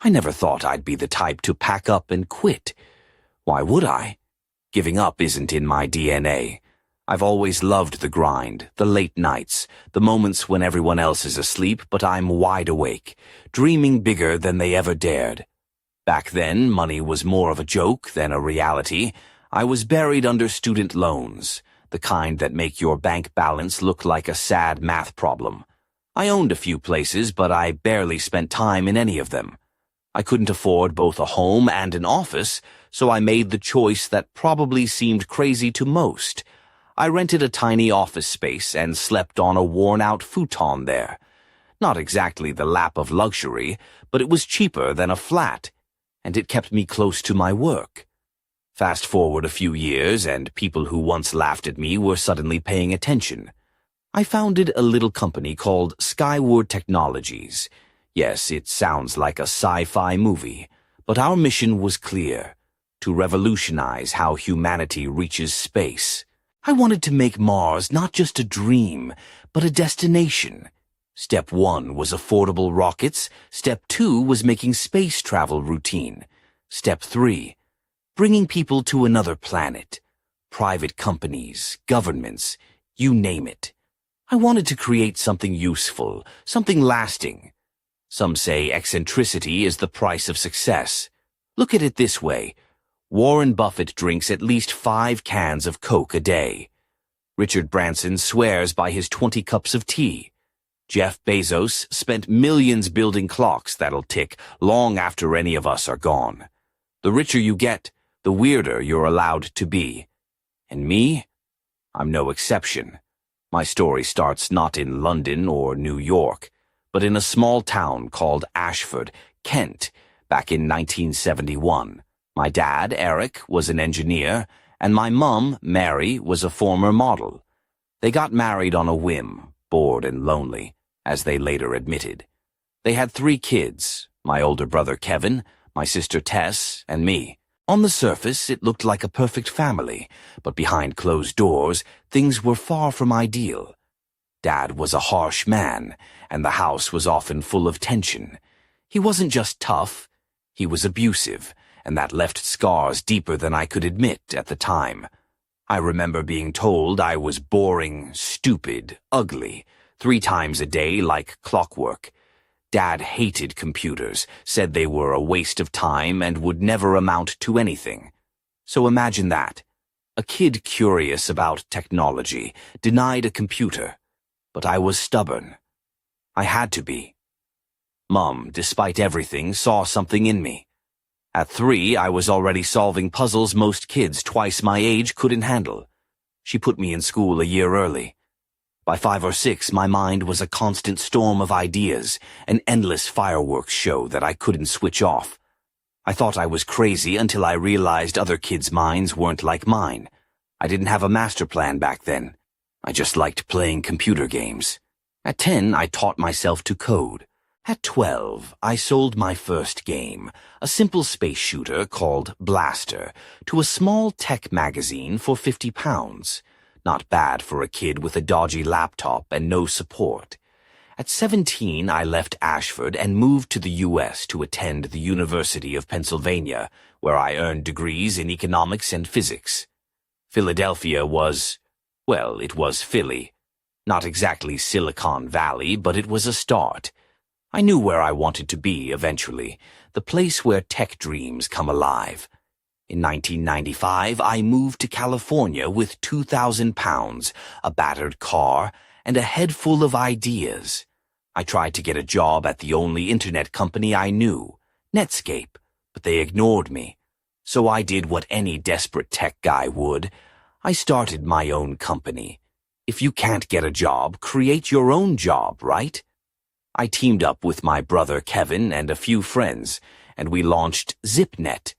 I never thought I'd be the type to pack up and quit. Why would I? Giving up isn't in my DNA. I've always loved the grind, the late nights, the moments when everyone else is asleep but I'm wide awake, dreaming bigger than they ever dared. Back then, money was more of a joke than a reality. I was buried under student loans, the kind that make your bank balance look like a sad math problem. I owned a few places, but I barely spent time in any of them. I couldn't afford both a home and an office, so I made the choice that probably seemed crazy to most. I rented a tiny office space and slept on a worn-out futon there. Not exactly the lap of luxury, but it was cheaper than a flat, and it kept me close to my work. Fast forward a few years, and people who once laughed at me were suddenly paying attention. I founded a little company called Skyward Technologies. Yes, it sounds like a sci-fi movie, but our mission was clear: to revolutionize how humanity reaches space. I wanted to make Mars not just a dream, but a destination. Step 1 was affordable rockets. Step 2 was making space travel routine. Step 3, bringing people to another planet. Private companies, governments, you name it. I wanted to create something useful, something lasting. Some say eccentricity is the price of success. Look at it this way. Warren Buffett drinks at least 5 cans of Coke a day. Richard Branson swears by his 20 cups of tea. Jeff Bezos spent millions building clocks that'll tick long after any of us are gone. The richer you get, the weirder you're allowed to be. And me? I'm no exception. My story starts not in London or New York, but in a small town called Ashford, Kent, back in 1971. My dad, Eric, was an engineer, and my mum, Mary, was a former model. They got married on a whim, bored and lonely, as they later admitted. They had 3 kids, my older brother Kevin, my sister Tess, and me. On the surface, it looked like a perfect family, but behind closed doors, things were far from ideal. Dad was a harsh man, and the house was often full of tension. He wasn't just tough, he was abusive, and that left scars deeper than I could admit at the time. I remember being told I was boring, stupid, ugly, 3 times a day like clockwork. Dad hated computers, said they were a waste of time and would never amount to anything. So imagine that. A kid curious about technology, denied a computer. But I was stubborn. I had to be. Mum, despite everything, saw something in me. At 3, I was already solving puzzles most kids twice my age couldn't handle. She put me in school a year early. By 5 or 6, my mind was a constant storm of ideas, an endless fireworks show that I couldn't switch off. I thought I was crazy until I realized other kids' minds weren't like mine. I didn't have a master plan back then. I just liked playing computer games. At 10, I taught myself to code. At 12, I sold my first game, a simple space shooter called Blaster, to a small tech magazine for £50. Not bad for a kid with a dodgy laptop and no support. At 17, I left Ashford and moved to the U.S. to attend the University of Pennsylvania, where I earned degrees in economics and physics. Philadelphia was, well, it was Philly. Not exactly Silicon Valley, but it was a start. I knew where I wanted to be eventually, the place where tech dreams come alive. In 1995, I moved to California with £2,000, a battered car, and a head full of ideas. I tried to get a job at the only internet company I knew, Netscape, but they ignored me. So I did what any desperate tech guy would. I started my own company. If you can't get a job, create your own job, right? I teamed up with my brother Kevin and a few friends, and we launched ZipNet,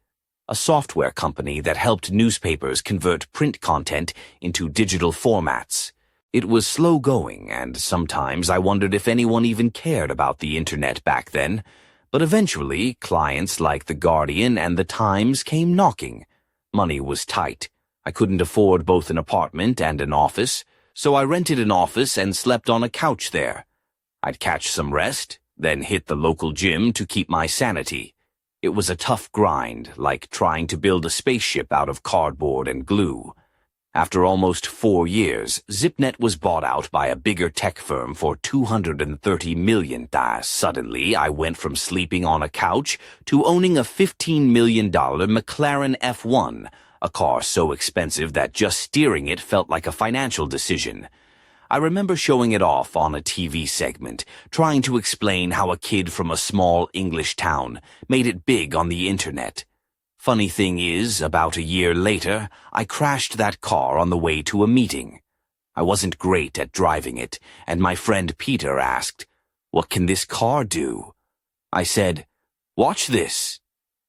a software company that helped newspapers convert print content into digital formats. It was slow going, and sometimes I wondered if anyone even cared about the internet back then. But eventually, clients like The Guardian and The Times came knocking. Money was tight. I couldn't afford both an apartment and an office, so I rented an office and slept on a couch there. I'd catch some rest, then hit the local gym to keep my sanity. It was a tough grind, like trying to build a spaceship out of cardboard and glue. After almost 4 years, ZipNet was bought out by a bigger tech firm for $230 million. Suddenly, I went from sleeping on a couch to owning a $15 million McLaren F1, a car so expensive that just steering it felt like a financial decision. I remember showing it off on a TV segment, trying to explain how a kid from a small English town made it big on the internet. Funny thing is, about a year later, I crashed that car on the way to a meeting. I wasn't great at driving it, and my friend Peter asked, "What can this car do?" I said, "Watch this."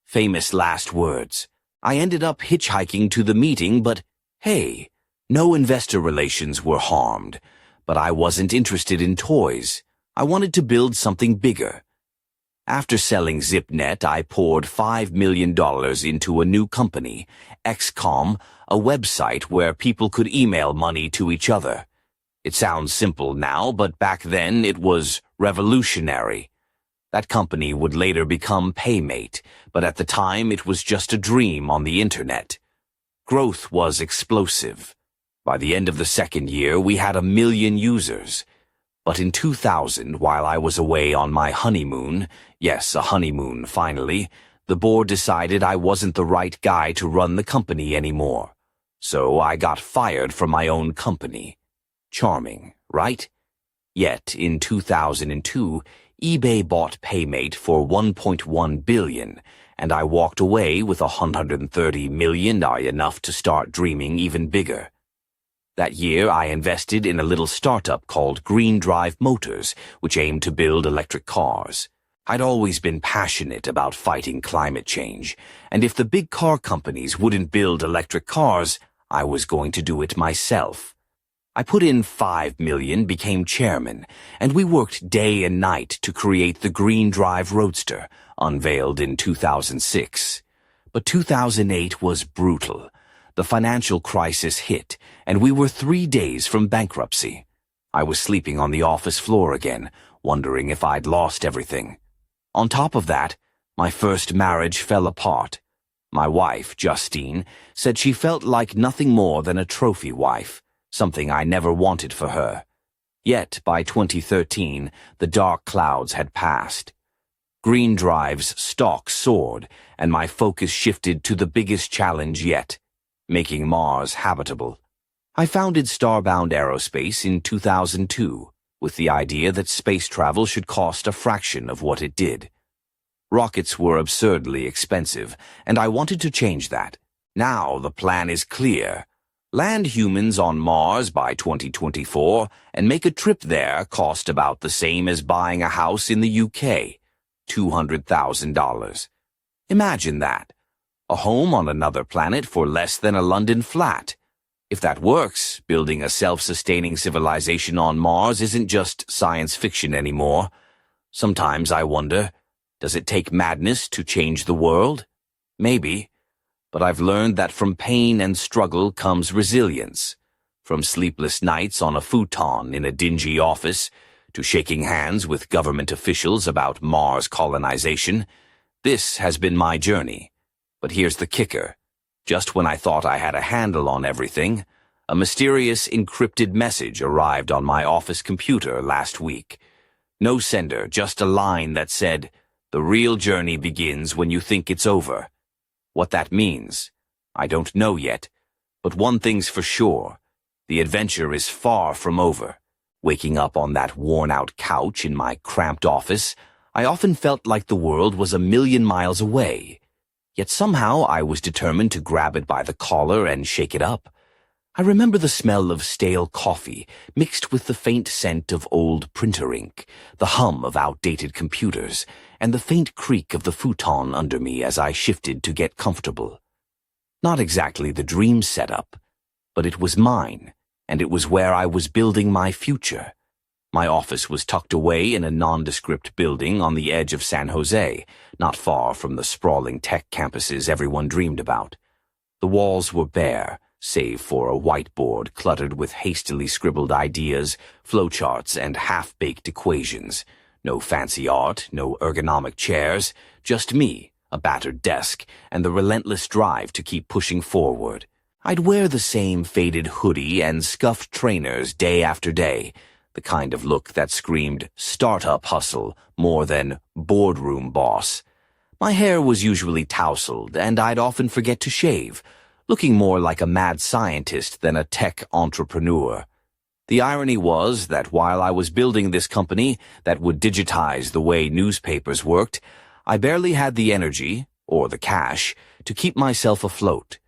Famous last words. I ended up hitchhiking to the meeting, but hey, no investor relations were harmed. But I wasn't interested in toys. I wanted to build something bigger. After selling ZipNet, I poured $5 million into a new company, XCOM, a website where people could email money to each other. It sounds simple now, but back then it was revolutionary. That company would later become Paymate, but at the time it was just a dream on the internet. Growth was explosive. By the end of the second year, we had 1 million users. But in 2000, while I was away on my honeymoon, yes, a honeymoon finally, the board decided I wasn't the right guy to run the company anymore. So I got fired from my own company. Charming, right? Yet, in 2002, eBay bought Paymate for $1.1 billion, and I walked away with $130 million, enough to start dreaming even bigger. That year, I invested in a little startup called Green Drive Motors, which aimed to build electric cars. I'd always been passionate about fighting climate change, and if the big car companies wouldn't build electric cars, I was going to do it myself. I put in $5 million, became chairman, and we worked day and night to create the Green Drive Roadster, unveiled in 2006. But 2008 was brutal. The financial crisis hit, and we were 3 days from bankruptcy. I was sleeping on the office floor again, wondering if I'd lost everything. On top of that, my first marriage fell apart. My wife, Justine, said she felt like nothing more than a trophy wife, something I never wanted for her. Yet, by 2013, the dark clouds had passed. Green Drive's stock soared, and my focus shifted to the biggest challenge yet, making Mars habitable. I founded Starbound Aerospace in 2002, with the idea that space travel should cost a fraction of what it did. Rockets were absurdly expensive, and I wanted to change that. Now the plan is clear. Land humans on Mars by 2024 and make a trip there cost about the same as buying a house in the UK, $200,000. Imagine that. A home on another planet for less than a London flat. If that works, building a self-sustaining civilization on Mars isn't just science fiction anymore. Sometimes I wonder, does it take madness to change the world? Maybe. But I've learned that from pain and struggle comes resilience. From sleepless nights on a futon in a dingy office to shaking hands with government officials about Mars colonization, this has been my journey. But here's the kicker. Just when I thought I had a handle on everything, a mysterious encrypted message arrived on my office computer last week. No sender, just a line that said, "The real journey begins when you think it's over." What that means, I don't know yet, but one thing's for sure. The adventure is far from over. Waking up on that worn-out couch in my cramped office, I often felt like the world was a million miles away. Yet somehow I was determined to grab it by the collar and shake it up. I remember the smell of stale coffee mixed with the faint scent of old printer ink, the hum of outdated computers, and the faint creak of the futon under me as I shifted to get comfortable. Not exactly the dream setup, but it was mine, and it was where I was building my future. My office was tucked away in a nondescript building on the edge of San Jose, not far from the sprawling tech campuses everyone dreamed about. The walls were bare, save for a whiteboard cluttered with hastily scribbled ideas, flowcharts, and half-baked equations. No fancy art, no ergonomic chairs, just me, a battered desk, and the relentless drive to keep pushing forward. I'd wear the same faded hoodie and scuffed trainers day after day, the kind of look that screamed startup hustle more than boardroom boss. My hair was usually tousled, and I'd often forget to shave, looking more like a mad scientist than a tech entrepreneur. The irony was that while I was building this company that would digitize the way newspapers worked, I barely had the energy, or the cash, to keep myself afloat.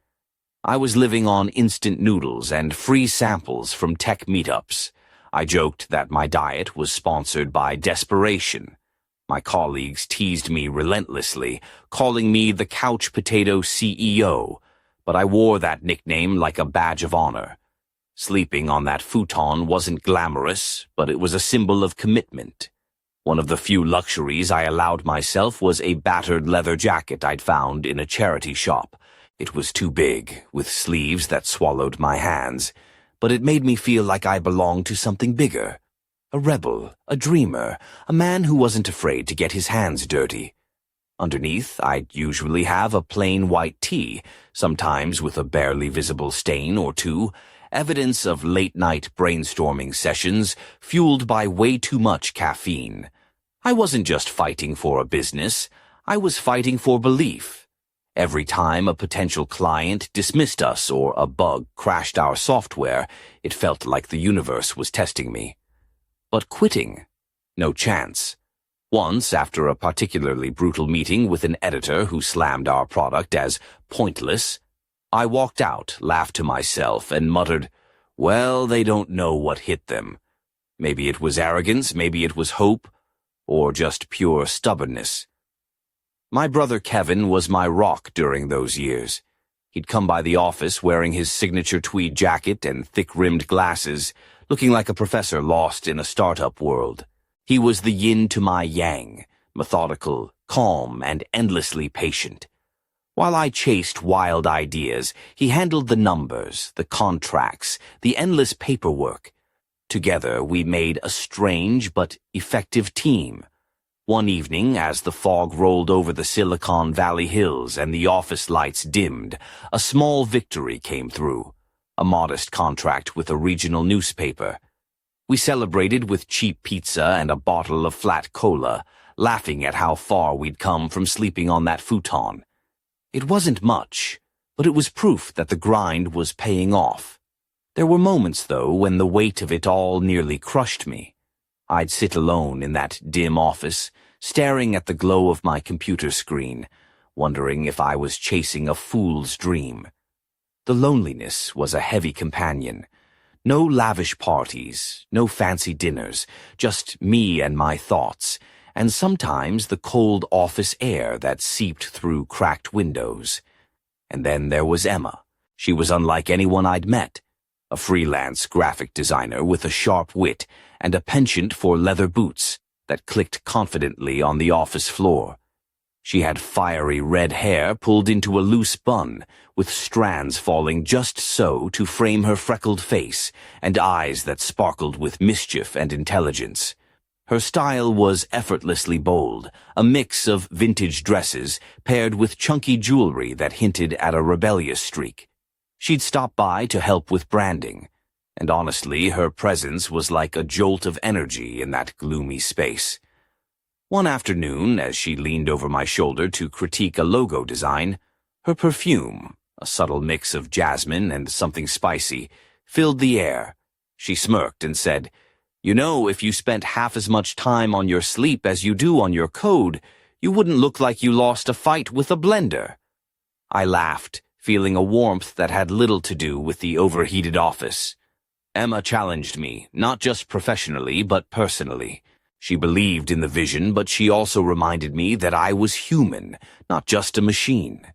I was living on instant noodles and free samples from tech meetups. I joked that my diet was sponsored by desperation. My colleagues teased me relentlessly, calling me the couch potato CEO, but I wore that nickname like a badge of honor. Sleeping on that futon wasn't glamorous, but it was a symbol of commitment. One of the few luxuries I allowed myself was a battered leather jacket I'd found in a charity shop. It was too big, with sleeves that swallowed my hands, but it made me feel like I belonged to something bigger. A rebel, a dreamer, a man who wasn't afraid to get his hands dirty. Underneath, I'd usually have a plain white tee, sometimes with a barely visible stain or two, evidence of late-night brainstorming sessions fueled by way too much caffeine. I wasn't just fighting for a business, I was fighting for belief. Every time a potential client dismissed us or a bug crashed our software, it felt like the universe was testing me. But quitting? No chance. Once, after a particularly brutal meeting with an editor who slammed our product as pointless, I walked out, laughed to myself, and muttered, "Well, they don't know what hit them. Maybe it was arrogance, maybe it was hope, or just pure stubbornness." My brother Kevin was my rock during those years. He'd come by the office wearing his signature tweed jacket and thick-rimmed glasses, looking like a professor lost in a startup world. He was the yin to my yang, methodical, calm, and endlessly patient. While I chased wild ideas, he handled the numbers, the contracts, the endless paperwork. Together, we made a strange but effective team. One evening, as the fog rolled over the Silicon Valley hills and the office lights dimmed, a small victory came through. A modest contract with a regional newspaper. We celebrated with cheap pizza and a bottle of flat cola, laughing at how far we'd come from sleeping on that futon. It wasn't much, but it was proof that the grind was paying off. There were moments, though, when the weight of it all nearly crushed me. I'd sit alone in that dim office, staring at the glow of my computer screen, wondering if I was chasing a fool's dream. The loneliness was a heavy companion. No lavish parties, no fancy dinners, just me and my thoughts, and sometimes the cold office air that seeped through cracked windows. And then there was Emma. She was unlike anyone I'd met. A freelance graphic designer with a sharp wit and a penchant for leather boots that clicked confidently on the office floor. She had fiery red hair pulled into a loose bun, with strands falling just so to frame her freckled face, and eyes that sparkled with mischief and intelligence. Her style was effortlessly bold, a mix of vintage dresses paired with chunky jewelry that hinted at a rebellious streak. She'd stop by to help with branding, and honestly, her presence was like a jolt of energy in that gloomy space. One afternoon, as she leaned over my shoulder to critique a logo design, her perfume, a subtle mix of jasmine and something spicy, filled the air. She smirked and said, "You know, if you spent half as much time on your sleep as you do on your code, you wouldn't look like you lost a fight with a blender." I laughed, feeling a warmth that had little to do with the overheated office. Emma challenged me, not just professionally, but personally. She believed in the vision, but she also reminded me that I was human, not just a machine.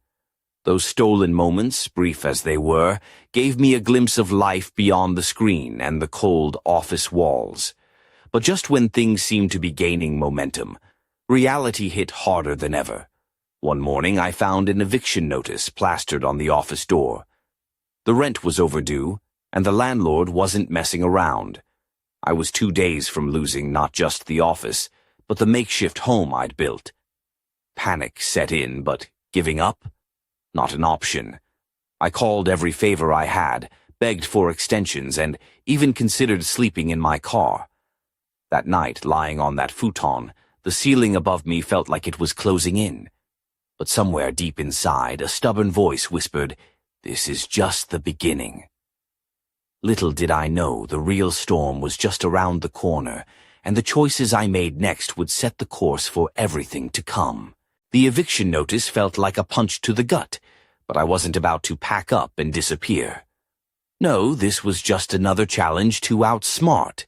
Those stolen moments, brief as they were, gave me a glimpse of life beyond the screen and the cold office walls. But just when things seemed to be gaining momentum, reality hit harder than ever. One morning I found an eviction notice plastered on the office door. The rent was overdue, and the landlord wasn't messing around. I was 2 days from losing not just the office, but the makeshift home I'd built. Panic set in, but giving up? Not an option. I called every favor I had, begged for extensions, and even considered sleeping in my car. That night, lying on that futon, the ceiling above me felt like it was closing in. But somewhere deep inside, a stubborn voice whispered, "This is just the beginning." Little did I know the real storm was just around the corner, and the choices I made next would set the course for everything to come. The eviction notice felt like a punch to the gut, but I wasn't about to pack up and disappear. No, this was just another challenge to outsmart.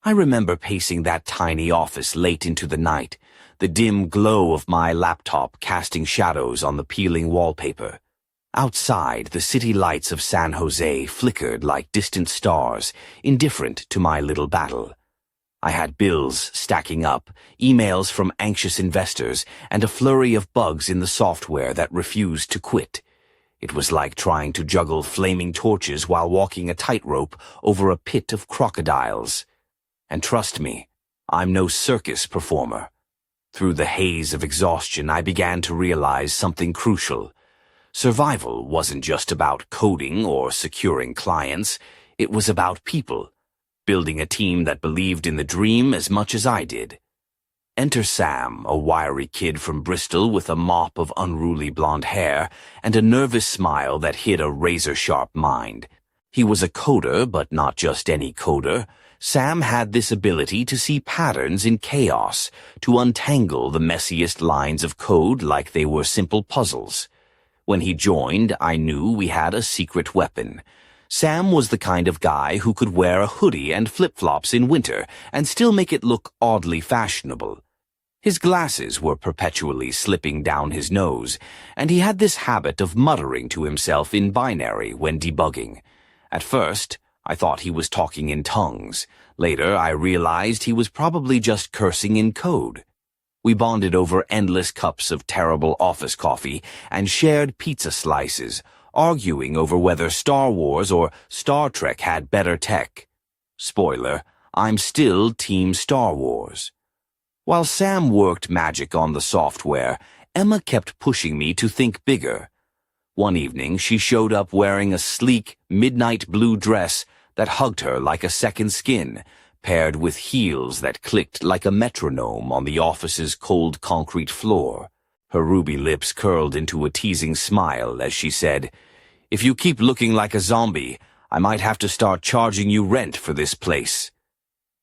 I remember pacing that tiny office late into the night, the dim glow of my laptop casting shadows on the peeling wallpaper. Outside, the city lights of San Jose flickered like distant stars, indifferent to my little battle. I had bills stacking up, emails from anxious investors, and a flurry of bugs in the software that refused to quit. It was like trying to juggle flaming torches while walking a tightrope over a pit of crocodiles. And trust me, I'm no circus performer. Through the haze of exhaustion, I began to realize something crucial. Survival wasn't just about coding or securing clients. It was about people, building a team that believed in the dream as much as I did. Enter Sam, a wiry kid from Bristol with a mop of unruly blonde hair and a nervous smile that hid a razor-sharp mind. He was a coder, but not just any coder. Sam had this ability to see patterns in chaos, to untangle the messiest lines of code like they were simple puzzles. When he joined, I knew we had a secret weapon. Sam was the kind of guy who could wear a hoodie and flip-flops in winter and still make it look oddly fashionable. His glasses were perpetually slipping down his nose, and he had this habit of muttering to himself in binary when debugging. At first, I thought he was talking in tongues. Later, I realized he was probably just cursing in code. We bonded over endless cups of terrible office coffee and shared pizza slices, arguing over whether Star Wars or Star Trek had better tech. Spoiler, I'm still Team Star Wars. While Sam worked magic on the software, Emma kept pushing me to think bigger. One evening, she showed up wearing a sleek, midnight blue dress that hugged her like a second skin, paired with heels that clicked like a metronome on the office's cold concrete floor. Her ruby lips curled into a teasing smile as she said, "If you keep looking like a zombie, I might have to start charging you rent for this place."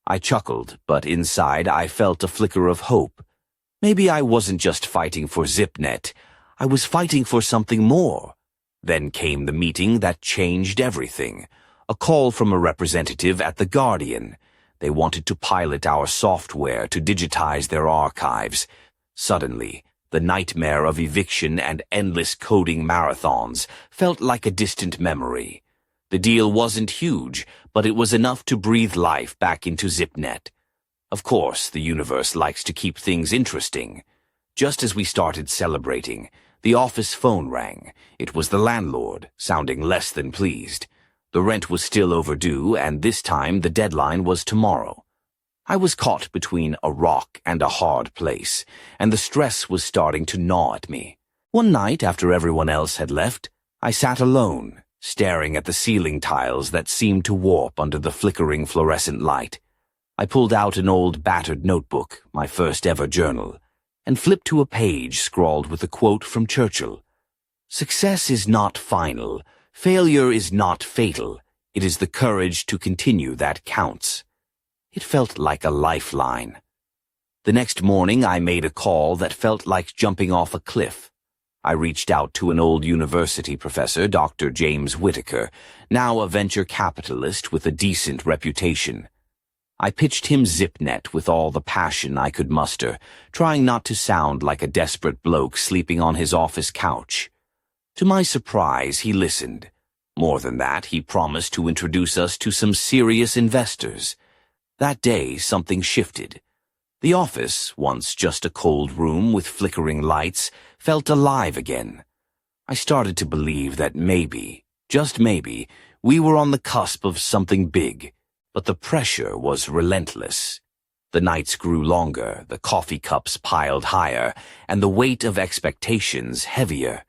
I chuckled, but inside I felt a flicker of hope. Maybe I wasn't just fighting for ZipNet. I was fighting for something more. Then came the meeting that changed everything. A call from a representative at The Guardian. They wanted to pilot our software to digitize their archives. Suddenly, the nightmare of eviction and endless coding marathons felt like a distant memory. The deal wasn't huge, but it was enough to breathe life back into ZipNet. Of course, the universe likes to keep things interesting. Just as we started celebrating, the office phone rang. It was the landlord, sounding less than pleased. The rent was still overdue, and this time the deadline was tomorrow. I was caught between a rock and a hard place, and the stress was starting to gnaw at me. One night, after everyone else had left, I sat alone, staring at the ceiling tiles that seemed to warp under the flickering fluorescent light. I pulled out an old battered notebook, my first ever journal, and flipped to a page scrawled with a quote from Churchill. "Success is not final. Failure is not fatal. It is the courage to continue that counts." It felt like a lifeline. The next morning, I made a call that felt like jumping off a cliff. I reached out to an old university professor, Dr. James Whitaker, now a venture capitalist with a decent reputation. I pitched him ZipNet with all the passion I could muster, trying not to sound like a desperate bloke sleeping on his office couch. To my surprise, he listened. More than that, he promised to introduce us to some serious investors. That day, something shifted. The office, once just a cold room with flickering lights, felt alive again. I started to believe that maybe, just maybe, we were on the cusp of something big, but the pressure was relentless. The nights grew longer, the coffee cups piled higher, and the weight of expectations heavier.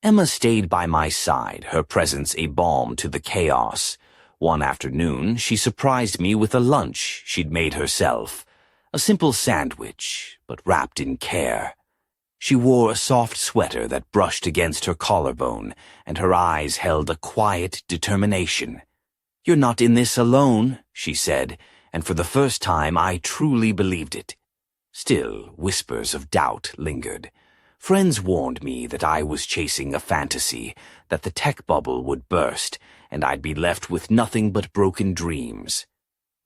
Emma stayed by my side, her presence a balm to the chaos. One afternoon, she surprised me with a lunch she'd made herself. A simple sandwich, but wrapped in care. She wore a soft sweater that brushed against her collarbone, and her eyes held a quiet determination. "You're not in this alone," she said, and for the first time I truly believed it. Still, whispers of doubt lingered. Friends warned me that I was chasing a fantasy, that the tech bubble would burst, and I'd be left with nothing but broken dreams.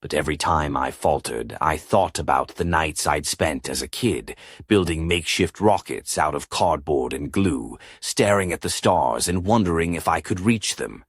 But every time I faltered, I thought about the nights I'd spent as a kid, building makeshift rockets out of cardboard and glue, staring at the stars and wondering if I could reach them.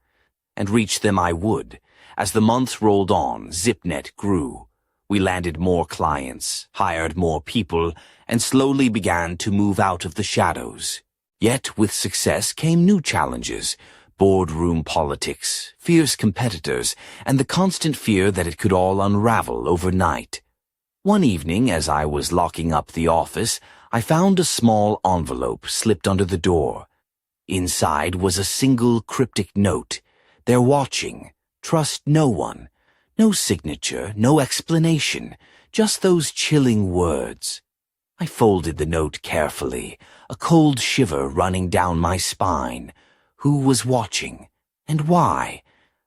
And reach them I would. As the months rolled on, ZipNet grew. We landed more clients, hired more people, and slowly began to move out of the shadows. Yet with success came new challenges. Boardroom politics, fierce competitors, and the constant fear that it could all unravel overnight. One evening, as I was locking up the office, I found a small envelope slipped under the door. Inside was a single cryptic note. "They're watching. Trust no one." No signature, no explanation, just those chilling words. I folded the note carefully, a cold shiver running down my spine. Who was watching? And why?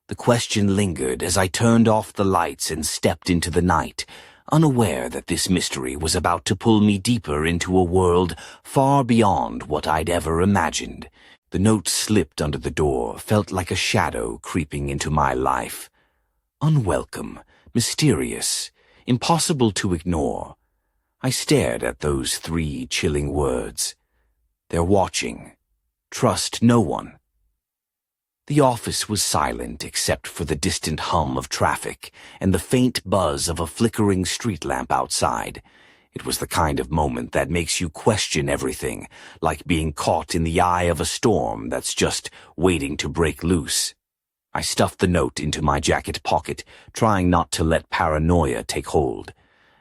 The question lingered as I turned off the lights and stepped into the night, unaware that this mystery was about to pull me deeper into a world far beyond what I'd ever imagined. The note slipped under the door, felt like a shadow creeping into my life. Unwelcome, mysterious, impossible to ignore. I stared at those 3 chilling words. "They're watching. Trust no one." The office was silent except for the distant hum of traffic and the faint buzz of a flickering street lamp outside. It was the kind of moment that makes you question everything, like being caught in the eye of a storm that's just waiting to break loose. I stuffed the note into my jacket pocket, trying not to let paranoia take hold.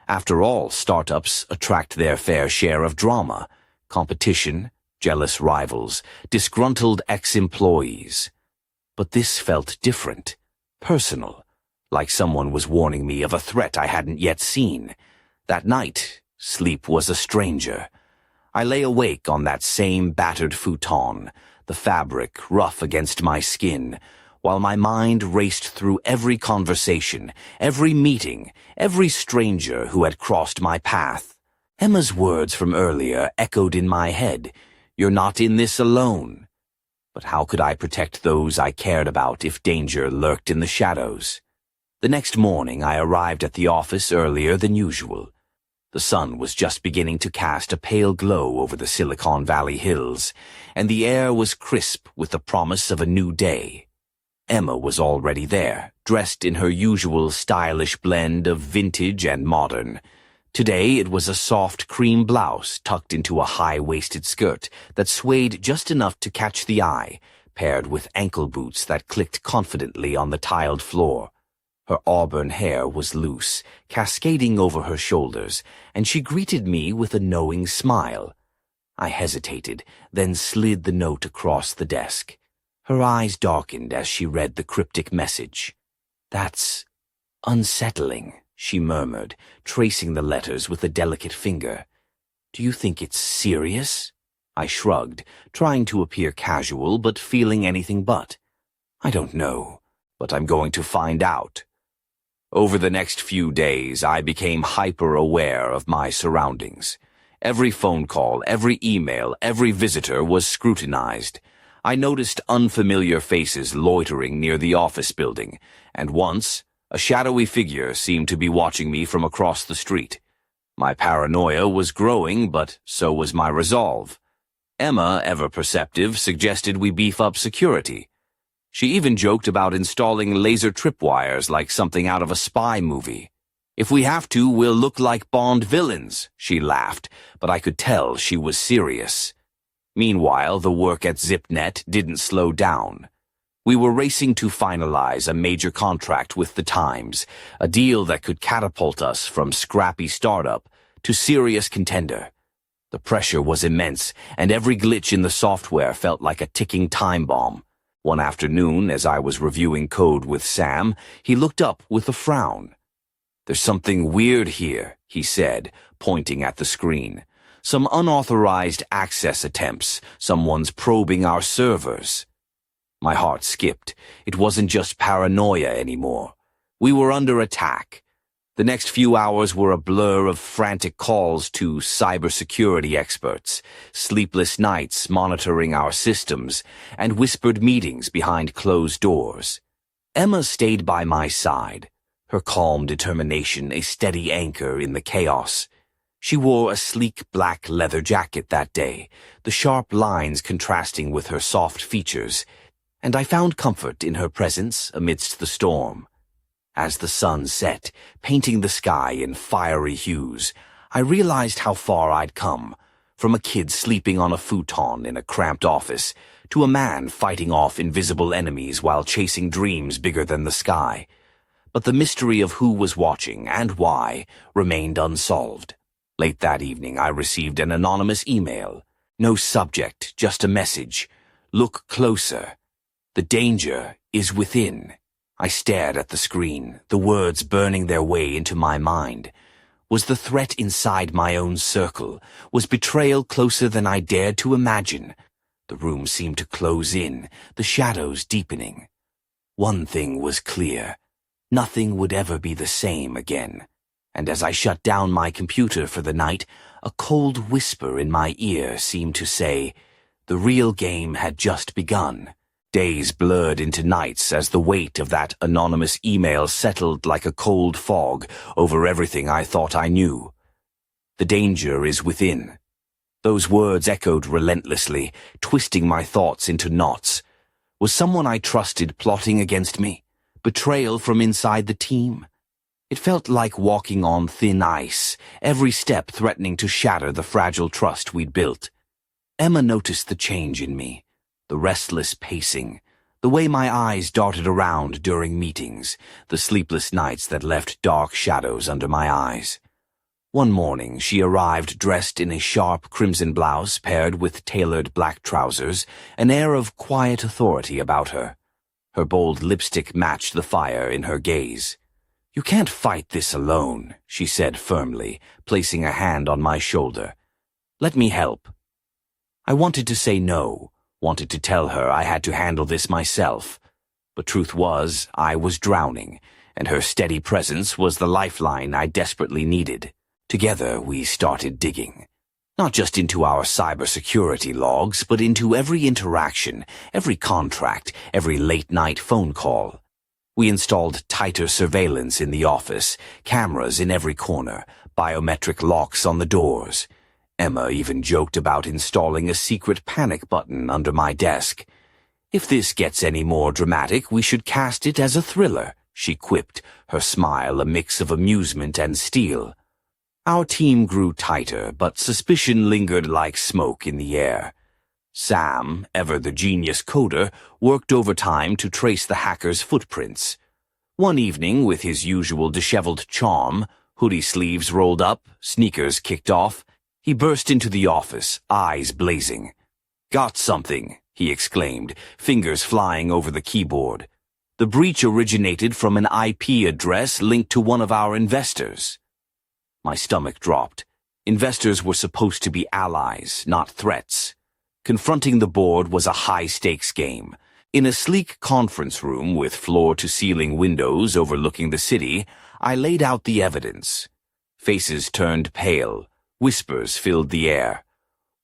After all, startups attract their fair share of drama, competition, jealous rivals, disgruntled ex-employees. But this felt different, personal, like someone was warning me of a threat I hadn't yet seen. That night, sleep was a stranger. I lay awake on that same battered futon, the fabric rough against my skin, while my mind raced through every conversation, every meeting, every stranger who had crossed my path. Emma's words from earlier echoed in my head. "You're not in this alone." But how could I protect those I cared about if danger lurked in the shadows? The next morning I arrived at the office earlier than usual. The sun was just beginning to cast a pale glow over the Silicon Valley hills, and the air was crisp with the promise of a new day. Emma was already there, dressed in her usual stylish blend of vintage and modern. Today it was a soft cream blouse tucked into a high-waisted skirt that swayed just enough to catch the eye, paired with ankle boots that clicked confidently on the tiled floor. Her auburn hair was loose, cascading over her shoulders, and she greeted me with a knowing smile. I hesitated, then slid the note across the desk. Her eyes darkened as she read the cryptic message. "That's unsettling," she murmured, tracing the letters with a delicate finger. "Do you think it's serious?" I shrugged, trying to appear casual but feeling anything but. "I don't know, but I'm going to find out." Over the next few days, I became hyper-aware of my surroundings. Every phone call, every email, every visitor was scrutinized. I noticed unfamiliar faces loitering near the office building, and once, a shadowy figure seemed to be watching me from across the street. My paranoia was growing, but so was my resolve. Emma, ever perceptive, suggested we beef up security. She even joked about installing laser tripwires like something out of a spy movie. "If we have to, we'll look like Bond villains," she laughed, but I could tell she was serious. Meanwhile, the work at ZipNet didn't slow down. We were racing to finalize a major contract with the Times, a deal that could catapult us from scrappy startup to serious contender. The pressure was immense, and every glitch in the software felt like a ticking time bomb. One afternoon, as I was reviewing code with Sam, he looked up with a frown. "There's something weird here," he said, pointing at the screen. "Some unauthorized access attempts. Someone's probing our servers." My heart skipped. It wasn't just paranoia anymore. We were under attack. The next few hours were a blur of frantic calls to cybersecurity experts, sleepless nights monitoring our systems, and whispered meetings behind closed doors. Emma stayed by my side, her calm determination a steady anchor in the chaos. She wore a sleek black leather jacket that day, the sharp lines contrasting with her soft features, and I found comfort in her presence amidst the storm. As the sun set, painting the sky in fiery hues, I realized how far I'd come, from a kid sleeping on a futon in a cramped office, to a man fighting off invisible enemies while chasing dreams bigger than the sky. But the mystery of who was watching and why remained unsolved. Late that evening, I received an anonymous email. No subject, just a message. "Look closer. The danger is within." I stared at the screen, the words burning their way into my mind. Was the threat inside my own circle? Was betrayal closer than I dared to imagine? The room seemed to close in, the shadows deepening. One thing was clear. Nothing would ever be the same again. And as I shut down my computer for the night, a cold whisper in my ear seemed to say, the real game had just begun. Days blurred into nights as the weight of that anonymous email settled like a cold fog over everything I thought I knew. The danger is within. Those words echoed relentlessly, twisting my thoughts into knots. Was someone I trusted plotting against me? Betrayal from inside the team? It felt like walking on thin ice, every step threatening to shatter the fragile trust we'd built. Emma noticed the change in me. The restless pacing, the way my eyes darted around during meetings, the sleepless nights that left dark shadows under my eyes. One morning, she arrived dressed in a sharp crimson blouse paired with tailored black trousers, an air of quiet authority about her. Her bold lipstick matched the fire in her gaze. "You can't fight this alone," she said firmly, placing a hand on my shoulder. "Let me help." I wanted to say no. Wanted to tell her I had to handle this myself. But truth was, I was drowning, and her steady presence was the lifeline I desperately needed. Together, we started digging. Not just into our cybersecurity logs, but into every interaction, every contract, every late-night phone call. We installed tighter surveillance in the office, cameras in every corner, biometric locks on the doors. Emma even joked about installing a secret panic button under my desk. "If this gets any more dramatic, we should cast it as a thriller," she quipped, her smile a mix of amusement and steel. Our team grew tighter, but suspicion lingered like smoke in the air. Sam, ever the genius coder, worked overtime to trace the hacker's footprints. One evening, with his usual disheveled charm, hoodie sleeves rolled up, sneakers kicked off, he burst into the office, eyes blazing. "Got something," he exclaimed, fingers flying over the keyboard. "The breach originated from an IP address linked to one of our investors." My stomach dropped. Investors were supposed to be allies, not threats. Confronting the board was a high-stakes game. In a sleek conference room with floor-to-ceiling windows overlooking the city, I laid out the evidence. Faces turned pale. Whispers filled the air.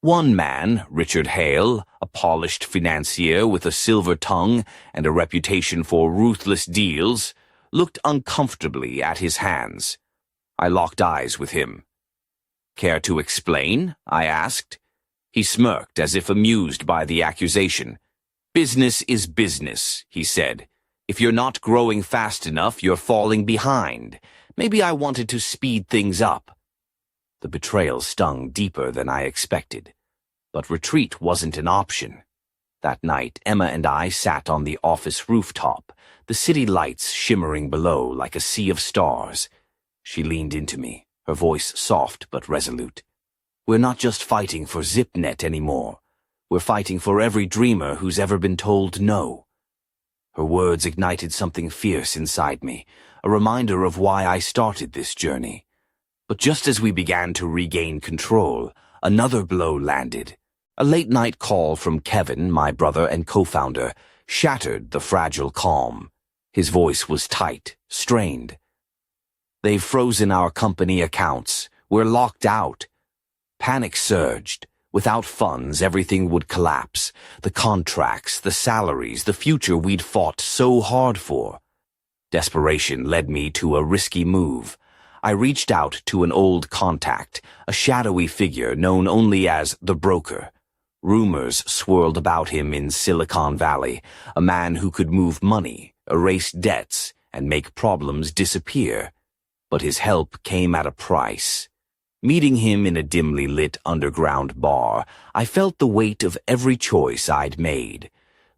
One man, Richard Hale, a polished financier with a silver tongue and a reputation for ruthless deals, looked uncomfortably at his hands. I locked eyes with him. "Care to explain?" I asked. He smirked as if amused by the accusation. "Business is business," he said. "If you're not growing fast enough, you're falling behind. Maybe I wanted to speed things up." The betrayal stung deeper than I expected. But retreat wasn't an option. That night, Emma and I sat on the office rooftop, the city lights shimmering below like a sea of stars. She leaned into me, her voice soft but resolute. "We're not just fighting for ZipNet anymore. We're fighting for every dreamer who's ever been told no." Her words ignited something fierce inside me, a reminder of why I started this journey. But just as we began to regain control, another blow landed. A late-night call from Kevin, my brother and co-founder, shattered the fragile calm. His voice was tight, strained. "They've frozen our company accounts. We're locked out." Panic surged. Without funds, everything would collapse. The contracts, the salaries, the future we'd fought so hard for. Desperation led me to a risky move. I reached out to an old contact, a shadowy figure known only as the broker. Rumors swirled about him in Silicon Valley, a man who could move money, erase debts, and make problems disappear. But his help came at a price. Meeting him in a dimly lit underground bar, I felt the weight of every choice I'd made.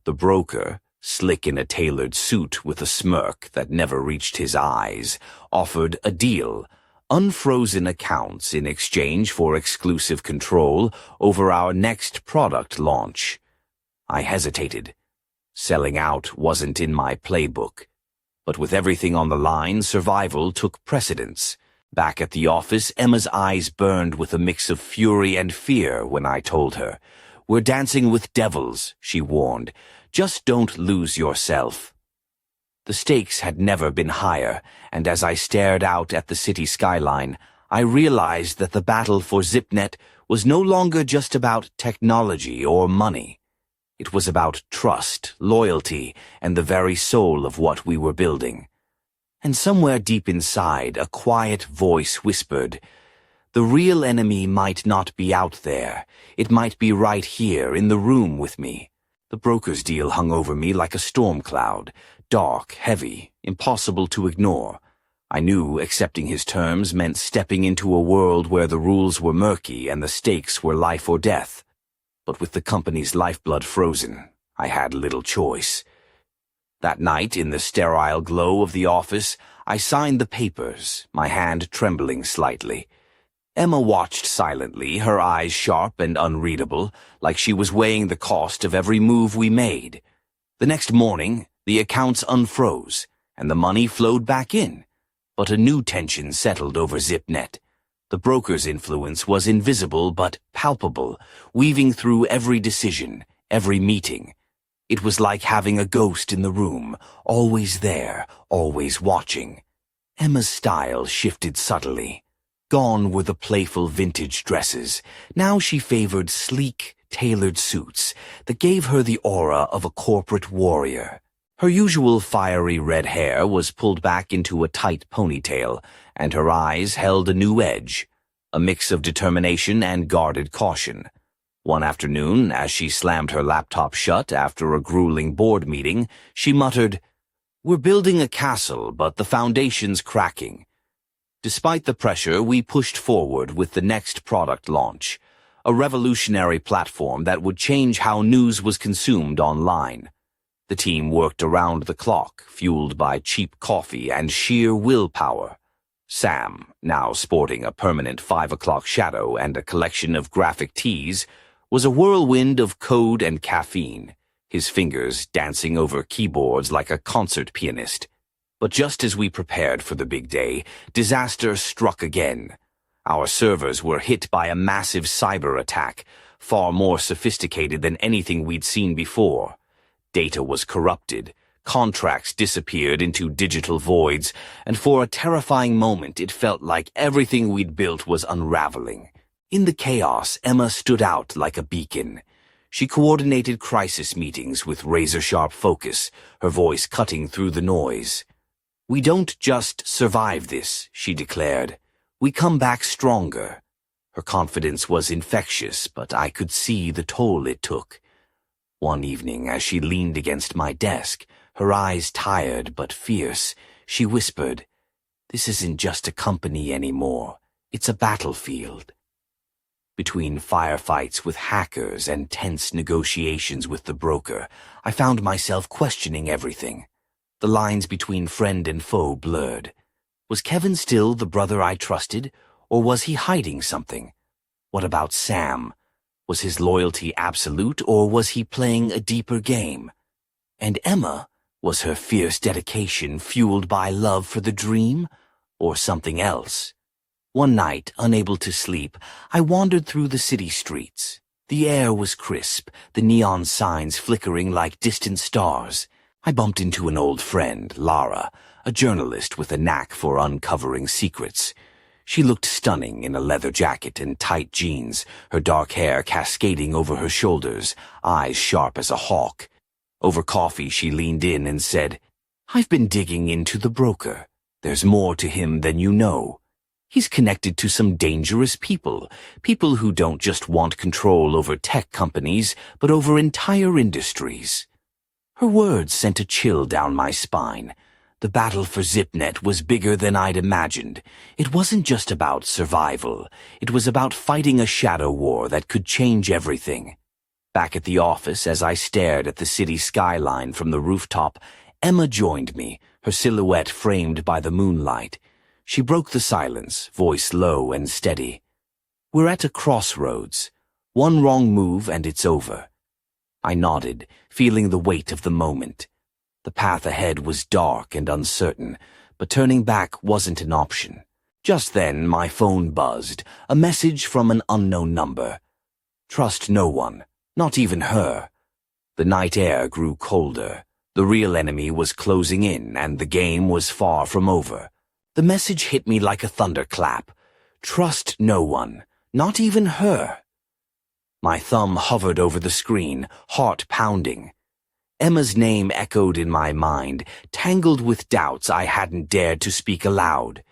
The broker, slick in a tailored suit with a smirk that never reached his eyes, offered a deal: unfrozen accounts in exchange for exclusive control over our next product launch. I hesitated. Selling out wasn't in my playbook. But with everything on the line, survival took precedence. Back at the office, Emma's eyes burned with a mix of fury and fear when I told her. "We're dancing with devils," she warned. "Just don't lose yourself." The stakes had never been higher, and as I stared out at the city skyline, I realized that the battle for ZipNet was no longer just about technology or money. It was about trust, loyalty, and the very soul of what we were building. And somewhere deep inside, a quiet voice whispered, "The real enemy might not be out there. It might be right here in the room with me." The broker's deal hung over me like a storm cloud, dark, heavy, impossible to ignore. I knew accepting his terms meant stepping into a world where the rules were murky and the stakes were life or death. But with the company's lifeblood frozen, I had little choice. That night, in the sterile glow of the office, I signed the papers, my hand trembling slightly. Emma watched silently, her eyes sharp and unreadable, like she was weighing the cost of every move we made. The next morning, the accounts unfroze, and the money flowed back in. But a new tension settled over ZipNet. The broker's influence was invisible but palpable, weaving through every decision, every meeting. It was like having a ghost in the room, always there, always watching. Emma's style shifted subtly. Gone were the playful vintage dresses. Now she favored sleek, tailored suits that gave her the aura of a corporate warrior. Her usual fiery red hair was pulled back into a tight ponytail, and her eyes held a new edge, a mix of determination and guarded caution. One afternoon, as she slammed her laptop shut after a grueling board meeting, she muttered, "We're building a castle, but the foundation's cracking." Despite the pressure, we pushed forward with the next product launch, a revolutionary platform that would change how news was consumed online. The team worked around the clock, fueled by cheap coffee and sheer willpower. Sam, now sporting a permanent 5 o'clock shadow and a collection of graphic tees, was a whirlwind of code and caffeine, his fingers dancing over keyboards like a concert pianist. But just as we prepared for the big day, disaster struck again. Our servers were hit by a massive cyber attack, far more sophisticated than anything we'd seen before. Data was corrupted, contracts disappeared into digital voids, and for a terrifying moment it felt like everything we'd built was unraveling. In the chaos, Emma stood out like a beacon. She coordinated crisis meetings with razor-sharp focus, her voice cutting through the noise. "We don't just survive this," she declared. "We come back stronger." Her confidence was infectious, but I could see the toll it took. One evening, as she leaned against my desk, her eyes tired but fierce, she whispered, "This isn't just a company anymore. It's a battlefield." Between firefights with hackers and tense negotiations with the broker, I found myself questioning everything. The lines between friend and foe blurred. Was Kevin still the brother I trusted, or was he hiding something? What about Sam? Was his loyalty absolute, or was he playing a deeper game? And Emma, was her fierce dedication fueled by love for the dream, or something else? One night, unable to sleep, I wandered through the city streets. The air was crisp, the neon signs flickering like distant stars. I bumped into an old friend, Lara, a journalist with a knack for uncovering secrets. She looked stunning in a leather jacket and tight jeans, her dark hair cascading over her shoulders, eyes sharp as a hawk. Over coffee, she leaned in and said, "I've been digging into the broker. There's more to him than you know. He's connected to some dangerous people who don't just want control over tech companies, but over entire industries." Her words sent a chill down my spine. The battle for ZipNet was bigger than I'd imagined. It wasn't just about survival. It was about fighting a shadow war that could change everything. Back at the office, as I stared at the city skyline from the rooftop, Emma joined me, her silhouette framed by the moonlight. She broke the silence, voice low and steady. "We're at a crossroads. One wrong move and it's over." I nodded, feeling the weight of the moment. The path ahead was dark and uncertain, but turning back wasn't an option. Just then, my phone buzzed, a message from an unknown number. Trust no one, not even her. The night air grew colder. The real enemy was closing in, and the game was far from over. The message hit me like a thunderclap. Trust no one, not even her. My thumb hovered over the screen, heart pounding. Emma's name echoed in my mind, tangled with doubts I hadn't dared to speak aloud.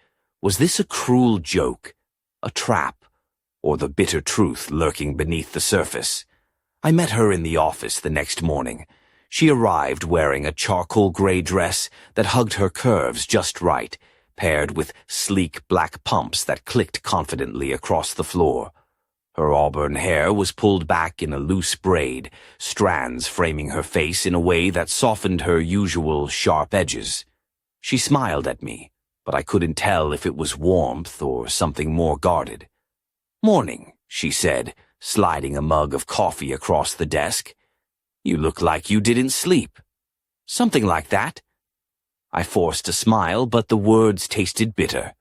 Was this a cruel joke, a trap, or the bitter truth lurking beneath the surface? I met her in the office the next morning. She arrived wearing a charcoal gray dress that hugged her curves just right, paired with sleek black pumps that clicked confidently across the floor. Her auburn hair was pulled back in a loose braid, strands framing her face in a way that softened her usual sharp edges. She smiled at me, but I couldn't tell if it was warmth or something more guarded. "Morning," she said, sliding a mug of coffee across the desk. "You look like you didn't sleep." "Something like that." I forced a smile, but the words tasted bitter.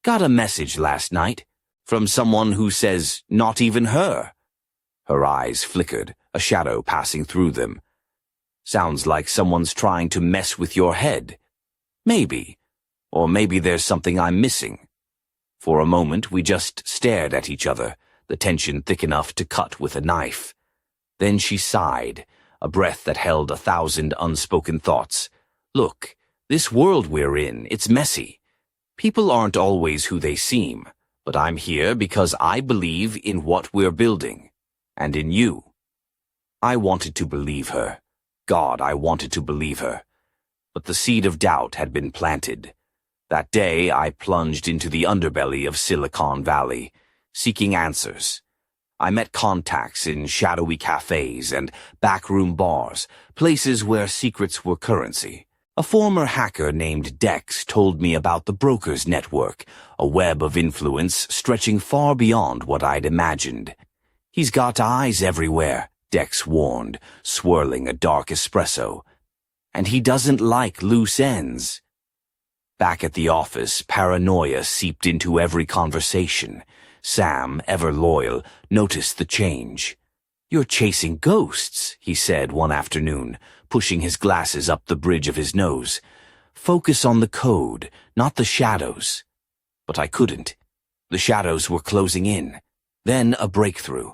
"Got a message last night. From someone who says not even her." Her eyes flickered, a shadow passing through them. "Sounds like someone's trying to mess with your head. Maybe. Or maybe there's something I'm missing." For a moment we just stared at each other, the tension thick enough to cut with a knife. Then she sighed, a breath that held 1,000 unspoken thoughts. "Look, this world we're in, it's messy. People aren't always who they seem, but I'm here because I believe in what we're building, and in you." I wanted to believe her. God, I wanted to believe her. But the seed of doubt had been planted. That day I plunged into the underbelly of Silicon Valley, seeking answers. I met contacts in shadowy cafes and backroom bars, places where secrets were currency. A former hacker named Dex told me about the broker's network, a web of influence stretching far beyond what I'd imagined. "He's got eyes everywhere," Dex warned, swirling a dark espresso. "And he doesn't like loose ends." Back at the office, paranoia seeped into every conversation. Sam, ever loyal, noticed the change. "You're chasing ghosts," he said one afternoon, pushing his glasses up the bridge of his nose. "Focus on the code, not the shadows." But I couldn't. The shadows were closing in. Then a breakthrough.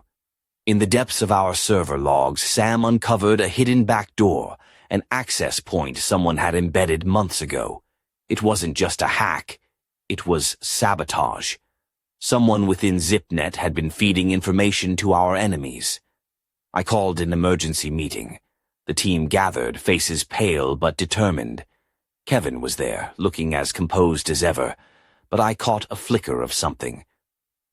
In the depths of our server logs, Sam uncovered a hidden back door, an access point someone had embedded months ago. It wasn't just a hack. It was sabotage. Someone within ZipNet had been feeding information to our enemies. I called an emergency meeting. The team gathered, faces pale but determined. Kevin was there, looking as composed as ever, but I caught a flicker of something.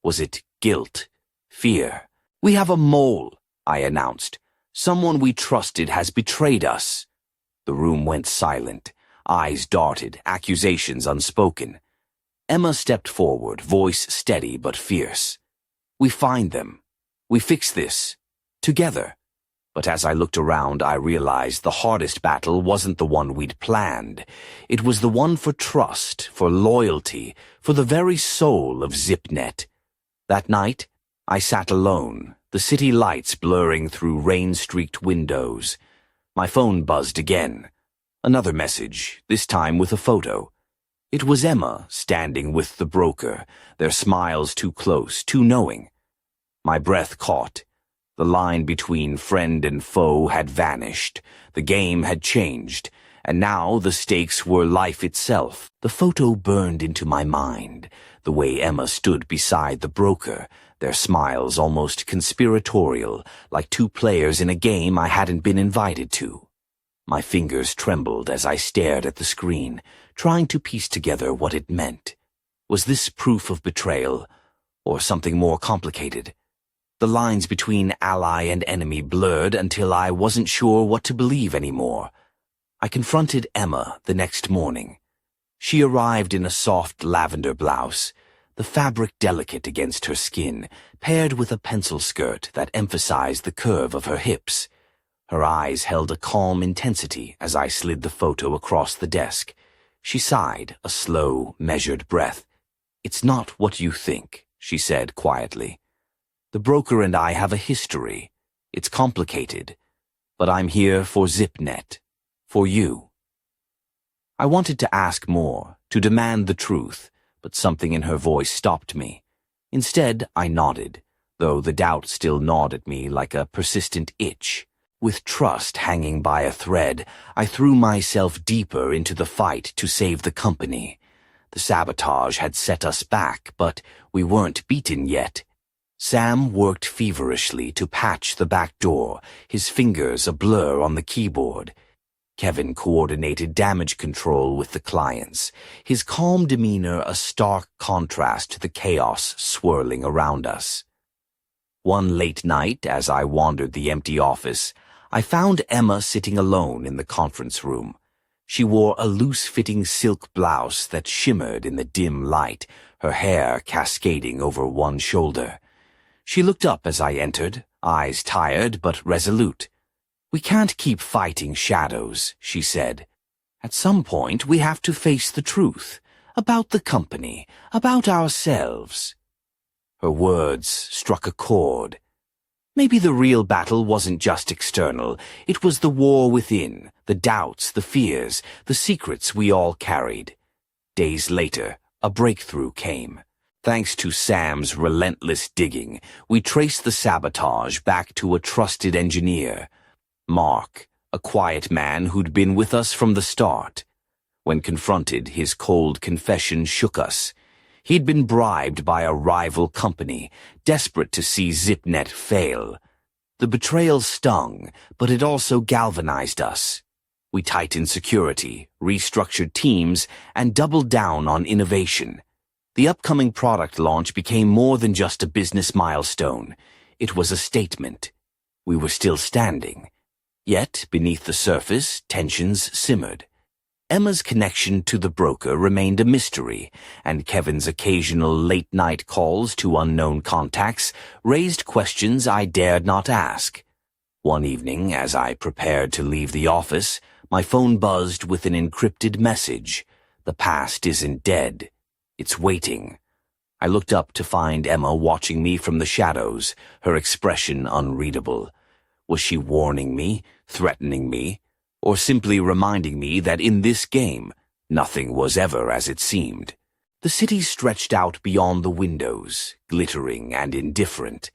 Was it guilt? fear. "We have a mole," I announced. "Someone we trusted has betrayed us." The room went silent. Eyes darted, accusations unspoken. Emma stepped forward, voice steady but fierce. "We find them. We fix this. Together." But as I looked around, I realized the hardest battle wasn't the one we'd planned. It was the one for trust, for loyalty, for the very soul of ZipNet. That night, I sat alone, the city lights blurring through rain-streaked windows. My phone buzzed again. Another message, this time with a photo. It was Emma standing with the broker, their smiles too close, too knowing. My breath caught. The line between friend and foe had vanished. The game had changed, and now the stakes were life itself. The photo burned into my mind, the way Emma stood beside the broker, their smiles almost conspiratorial, like two players in a game I hadn't been invited to. My fingers trembled as I stared at the screen, trying to piece together what it meant. Was this proof of betrayal, or something more complicated? The lines between ally and enemy blurred until I wasn't sure what to believe anymore. I confronted Emma the next morning. She arrived in a soft lavender blouse, the fabric delicate against her skin, paired with a pencil skirt that emphasized the curve of her hips. Her eyes held a calm intensity as I slid the photo across the desk. She sighed, a slow, measured breath. "It's not what you think," she said quietly. "The broker and I have a history. It's complicated. But I'm here for ZipNet. For you." I wanted to ask more, to demand the truth, but something in her voice stopped me. Instead, I nodded, though the doubt still gnawed at me like a persistent itch. With trust hanging by a thread, I threw myself deeper into the fight to save the company. The sabotage had set us back, but we weren't beaten yet. Sam worked feverishly to patch the back door, his fingers a blur on the keyboard. Kevin coordinated damage control with the clients, his calm demeanor a stark contrast to the chaos swirling around us. One late night, as I wandered the empty office, I found Emma sitting alone in the conference room. She wore a loose-fitting silk blouse that shimmered in the dim light, her hair cascading over one shoulder. She looked up as I entered, eyes tired but resolute. "We can't keep fighting shadows," she said. "At some point we have to face the truth, about the company, about ourselves." Her words struck a chord. Maybe the real battle wasn't just external, it was the war within, the doubts, the fears, the secrets we all carried. Days later, a breakthrough came. Thanks to Sam's relentless digging, we traced the sabotage back to a trusted engineer, Mark, a quiet man who'd been with us from the start. When confronted, his cold confession shook us. He'd been bribed by a rival company, desperate to see ZipNet fail. The betrayal stung, but it also galvanized us. We tightened security, restructured teams, and doubled down on innovation. The upcoming product launch became more than just a business milestone. It was a statement. We were still standing. Yet, beneath the surface, tensions simmered. Emma's connection to the broker remained a mystery, and Kevin's occasional late-night calls to unknown contacts raised questions I dared not ask. One evening, as I prepared to leave the office, my phone buzzed with an encrypted message. "The past isn't dead. It's waiting." I looked up to find Emma watching me from the shadows, her expression unreadable. Was she warning me, threatening me, or simply reminding me that in this game, nothing was ever as it seemed? The city stretched out beyond the windows, glittering and indifferent,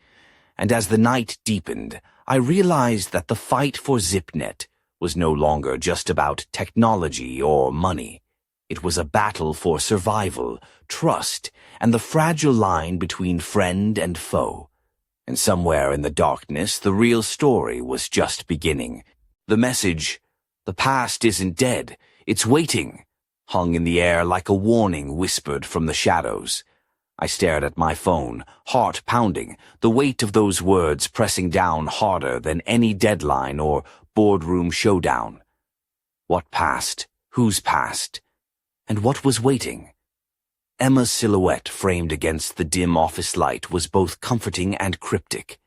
and as the night deepened, I realized that the fight for ZipNet was no longer just about technology or money. It was a battle for survival, trust, and the fragile line between friend and foe. And somewhere in the darkness, the real story was just beginning. The message, "The past isn't dead, it's waiting," hung in the air like a warning whispered from the shadows. I stared at my phone, heart pounding, the weight of those words pressing down harder than any deadline or boardroom showdown. What passed? Whose passed? And what was waiting? Emma's silhouette framed against the dim office light was both comforting and cryptic.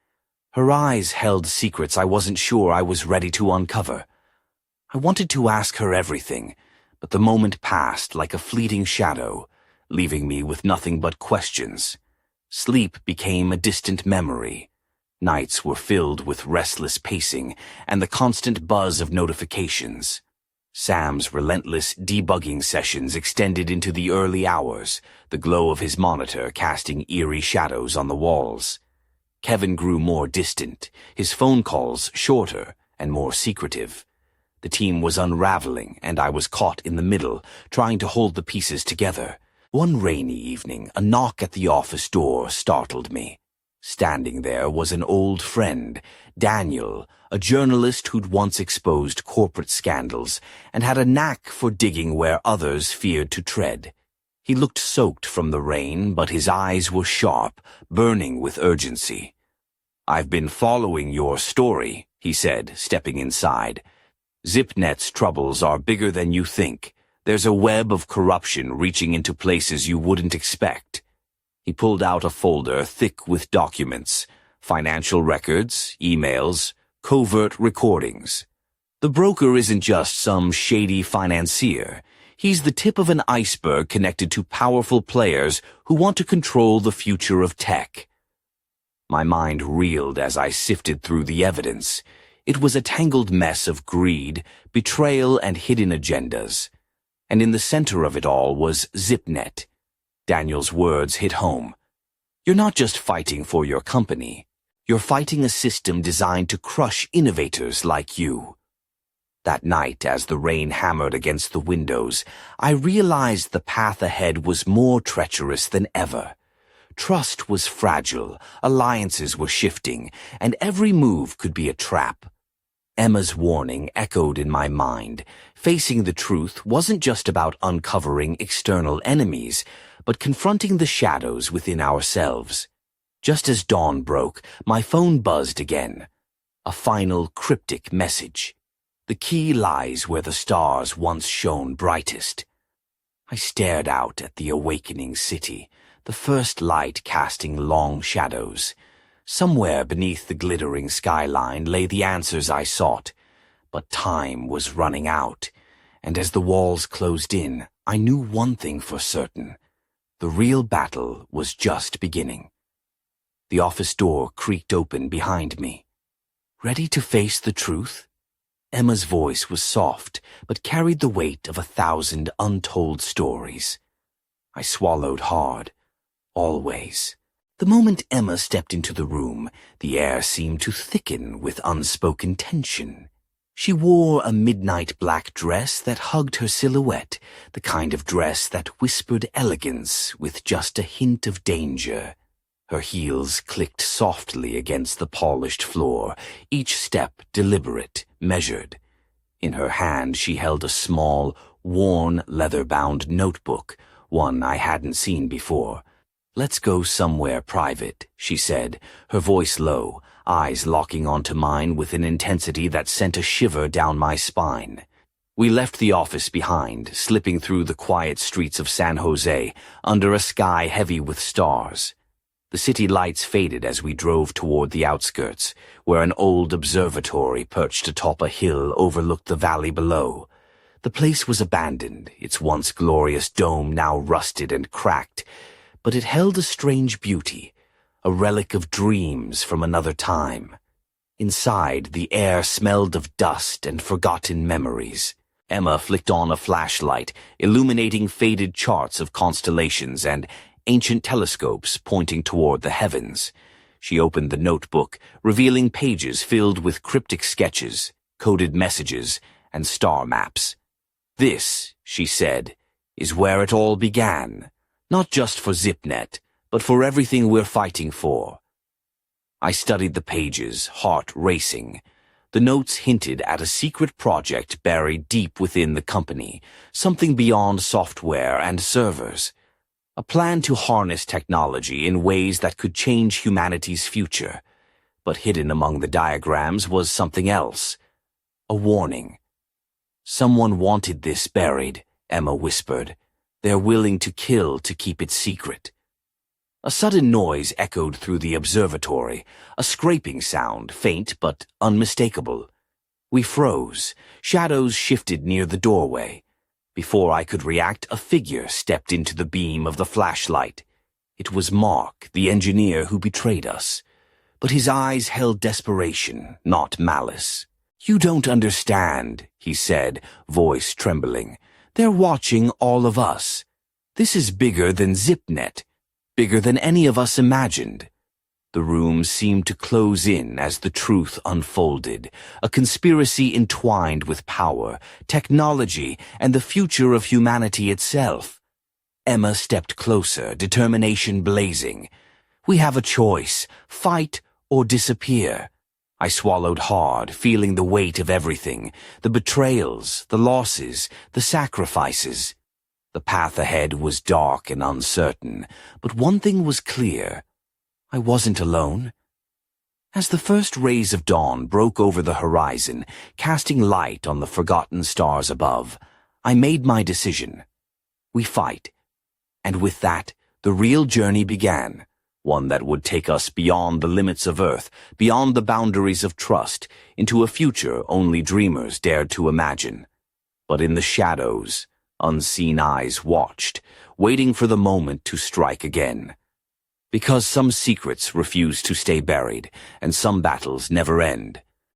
Her eyes held secrets I wasn't sure I was ready to uncover. I wanted to ask her everything, but the moment passed like a fleeting shadow, leaving me with nothing but questions. Sleep became a distant memory. Nights were filled with restless pacing and the constant buzz of notifications. Sam's relentless debugging sessions extended into the early hours, the glow of his monitor casting eerie shadows on the walls. Kevin grew more distant, his phone calls shorter and more secretive. The team was unraveling, and I was caught in the middle, trying to hold the pieces together. One rainy evening, a knock at the office door startled me. Standing there was an old friend, Daniel, a journalist who'd once exposed corporate scandals and had a knack for digging where others feared to tread. He looked soaked from the rain, but his eyes were sharp, burning with urgency. "I've been following your story," he said, stepping inside. "ZipNet's troubles are bigger than you think. There's a web of corruption reaching into places you wouldn't expect." He pulled out a folder thick with documents, financial records, emails, covert recordings. The broker isn't just some shady financier. He's the tip of an iceberg connected to powerful players who want to control the future of tech. My mind reeled as I sifted through the evidence. It was a tangled mess of greed, betrayal, and hidden agendas. And in the center of it all was ZipNet. Daniel's words hit home. "You're not just fighting for your company. You're fighting a system designed to crush innovators like you." That night, as the rain hammered against the windows, I realized the path ahead was more treacherous than ever. Trust was fragile, alliances were shifting, and every move could be a trap. Emma's warning echoed in my mind. Facing the truth wasn't just about uncovering external enemies, but confronting the shadows within ourselves. Just as dawn broke, my phone buzzed again. A final cryptic message. "The key lies where the stars once shone brightest." I stared out at the awakening city, the first light casting long shadows. Somewhere beneath the glittering skyline lay the answers I sought, but time was running out, and as the walls closed in, I knew one thing for certain. The real battle was just beginning. The office door creaked open behind me. "Ready to face the truth?" Emma's voice was soft, but carried the weight of 1,000 untold stories. I swallowed hard. Always. The moment Emma stepped into the room, the air seemed to thicken with unspoken tension. She wore a midnight black dress that hugged her silhouette, the kind of dress that whispered elegance with just a hint of danger. Her heels clicked softly against the polished floor, each step deliberate, measured. In her hand she held a small, worn, leather-bound notebook, one I hadn't seen before. "Let's go somewhere private," she said, her voice low, eyes locking onto mine with an intensity that sent a shiver down my spine. We left the office behind, slipping through the quiet streets of San Jose, under a sky heavy with stars. The city lights faded as we drove toward the outskirts, where an old observatory perched atop a hill overlooked the valley below. The place was abandoned, its once glorious dome now rusted and cracked, but it held a strange beauty, a relic of dreams from another time. Inside, the air smelled of dust and forgotten memories. Emma flicked on a flashlight, illuminating faded charts of constellations and ancient telescopes pointing toward the heavens. She opened the notebook, revealing pages filled with cryptic sketches, coded messages, and star maps. "This," she said, "is where it all began. Not just for ZipNet, but for everything we're fighting for." I studied the pages, heart racing. The notes hinted at a secret project buried deep within the company, something beyond software and servers. A plan to harness technology in ways that could change humanity's future. But hidden among the diagrams was something else. A warning. "Someone wanted this buried," Emma whispered. "They're willing to kill to keep it secret." A sudden noise echoed through the observatory, a scraping sound, faint but unmistakable. We froze. Shadows shifted near the doorway. Before I could react, a figure stepped into the beam of the flashlight. It was Mark, the engineer who betrayed us. But his eyes held desperation, not malice. "You don't understand," he said, voice trembling. "They're watching all of us. This is bigger than ZipNet, bigger than any of us imagined." The room seemed to close in as the truth unfolded, a conspiracy entwined with power, technology, and the future of humanity itself. Emma stepped closer, determination blazing. "We have a choice, fight or disappear." I swallowed hard, feeling the weight of everything, the betrayals, the losses, the sacrifices. The path ahead was dark and uncertain, but one thing was clear. I wasn't alone. As the first rays of dawn broke over the horizon, casting light on the forgotten stars above, I made my decision. We fight. And with that, the real journey began, one that would take us beyond the limits of Earth, beyond the boundaries of trust, into a future only dreamers dared to imagine. But in the shadows, unseen eyes watched, waiting for the moment to strike again. Because some secrets refuse to stay buried, and some battles never end.